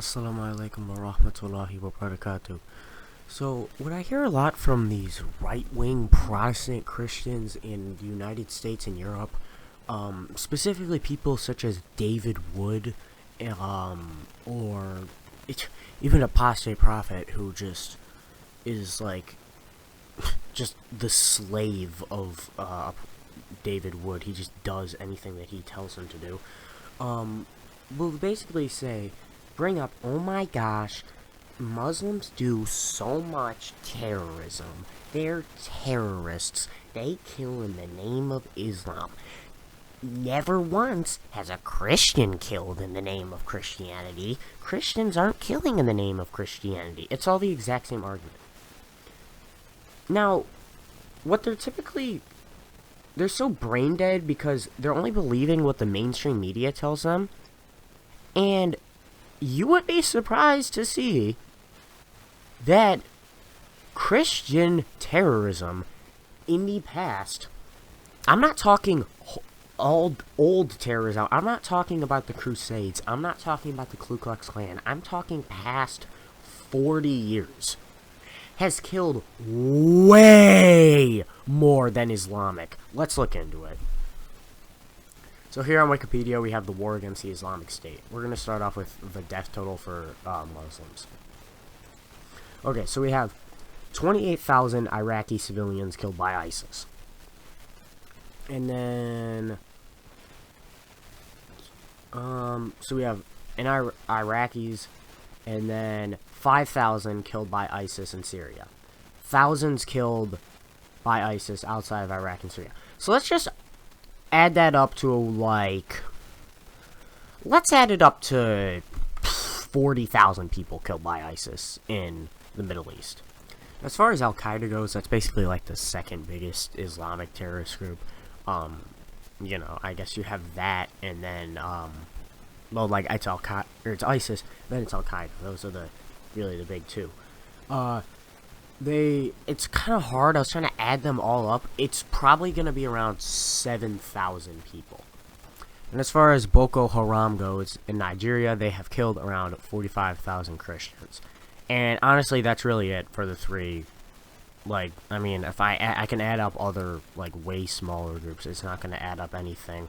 Assalamu alaikum wa rahmatullahi wa barakatuh. So, what I hear a lot from these right-wing Protestant Christians in the United States and Europe, specifically people such as David Wood, or even Apostate Prophet, who just is like just the slave of David Wood. He just does anything that he tells him to do. Will basically say, bring up, oh my gosh, Muslims do so much terrorism. They're terrorists. They kill in the name of Islam. Never once has a Christian killed in the name of Christianity. Christians aren't killing in the name of Christianity. It's all the exact same argument. Now, what they're so brain dead because they're only believing what the mainstream media tells them. And you would be surprised to see that Christian terrorism in the past, I'm not talking old terrorism, I'm not talking about the Crusades, I'm not talking about the Ku Klux Klan, I'm talking past 40 years, has killed way more than Islamic. Let's look into it. So here on Wikipedia, we have the war against the Islamic State. We're going to start off with the death total for Muslims. Okay, so we have 28,000 Iraqi civilians killed by ISIS. And then, so we have Iraqis, and then 5,000 killed by ISIS in Syria. Thousands killed by ISIS outside of Iraq and Syria. So let's just add that up to, let's add it up to 40,000 people killed by ISIS in the Middle East. As far as Al-Qaeda goes, that's basically like the second biggest Islamic terrorist group. I guess you have that, and then, it's Al-Qaeda, or it's ISIS, then it's Al-Qaeda. Those are really the big two. It's kind of hard. I was trying to add them all up. It's probably going to be around 7,000 people. And as far as Boko Haram goes, in Nigeria, they have killed around 45,000 Christians. And honestly, that's really it for the three. If I can add up other, way smaller groups, it's not going to add up anything.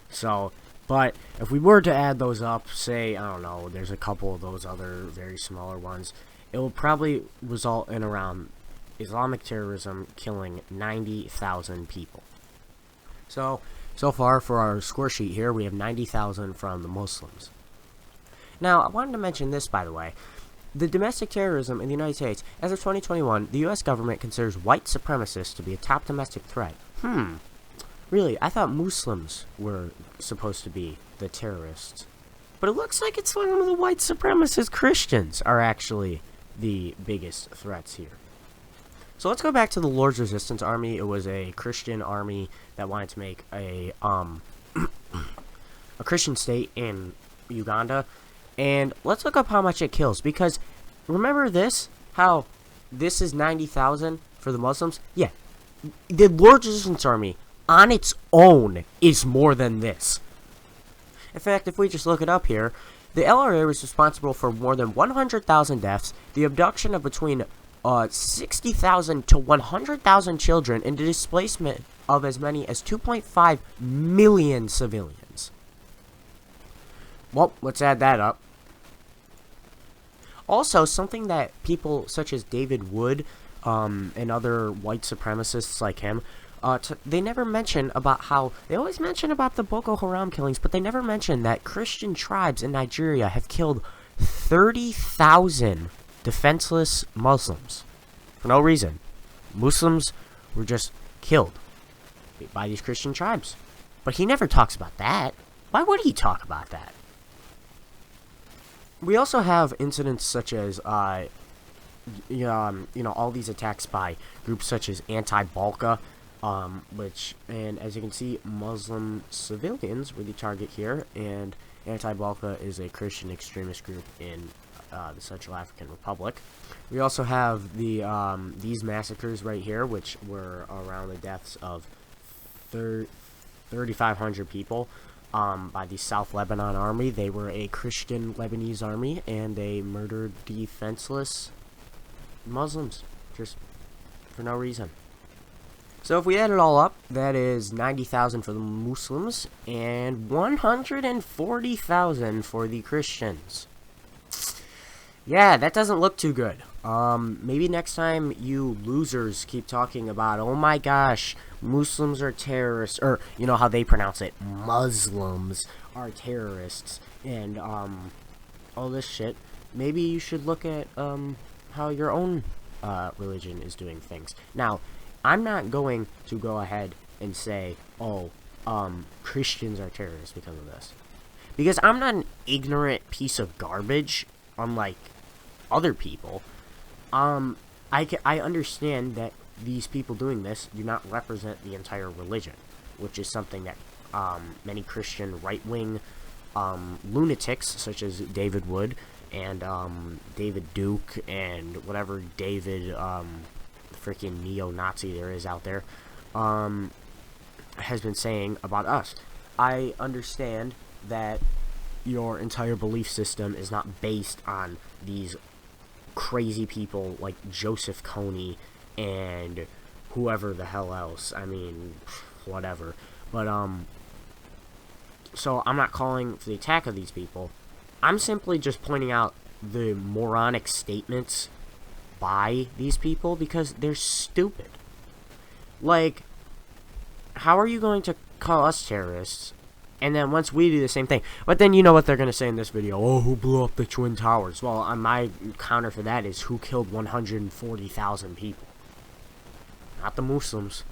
So, but if we were to add those up, say, I don't know, there's a couple of those other very smaller ones, it will probably result in around Islamic terrorism killing 90,000 people. So far for our score sheet here, we have 90,000 from the Muslims. Now, I wanted to mention this, by the way. The domestic terrorism in the United States, as of 2021, the U.S. government considers white supremacists to be a top domestic threat. Really, I thought Muslims were supposed to be the terrorists. But it looks like it's one of the white supremacist Christians are actually the biggest threats here. So let's go back to the Lord's Resistance Army. It was a Christian army that wanted to make a Christian state in Uganda. And let's look up how much it kills, because remember this? How this is 90,000 for the Muslims? Yeah. The Lord's Resistance Army on its own is more than this. In fact, if we just look it up here, the LRA was responsible for more than 100,000 deaths, the abduction of between 60,000 to 100,000 children, and the displacement of as many as 2.5 million civilians. Well, let's add that up. Also, something that people such as David Wood and other white supremacists like him, they never mention about how, they always mention about the Boko Haram killings, but they never mention that Christian tribes in Nigeria have killed 30,000 defenseless Muslims. For no reason. Muslims were just killed by these Christian tribes. But he never talks about that. Why would he talk about that? We also have incidents such as, all these attacks by groups such as Anti-Balka, and as you can see, Muslim civilians were the target here, and Anti-Balka is a Christian extremist group in the Central African Republic. We also have these massacres right here, which were around the deaths of 3,500 people. by the South Lebanon Army. They were a Christian Lebanese army, and they murdered defenseless Muslims just for no reason. So if we add it all up, that is 90,000 for the Muslims and 140,000 for the Christians. Yeah, that doesn't look too good. Maybe next time you losers keep talking about, oh my gosh, Muslims are terrorists, or you know how they pronounce it, Muslims are terrorists, and all this shit. Maybe you should look at how your own religion is doing things. Now, I'm not going to go ahead and say, oh, Christians are terrorists because of this, because I'm not an ignorant piece of garbage, unlike other people. I understand that these people doing this do not represent the entire religion, which is something that many Christian right-wing lunatics, such as David Wood and David Duke and whatever David freaking neo-Nazi there is out there, has been saying about us. I understand that your entire belief system is not based on these crazy people like Joseph Kony and whoever the hell else. I mean, whatever. But so I'm not calling for the attack of these people. I'm simply just pointing out the moronic statements by these people because they're stupid. Like, how are you going to call us terrorists? And then once we do the same thing, but then you know what they're going to say in this video, oh, who blew up the Twin Towers? Well, my counter for that is who killed 140,000 people? Not the Muslims.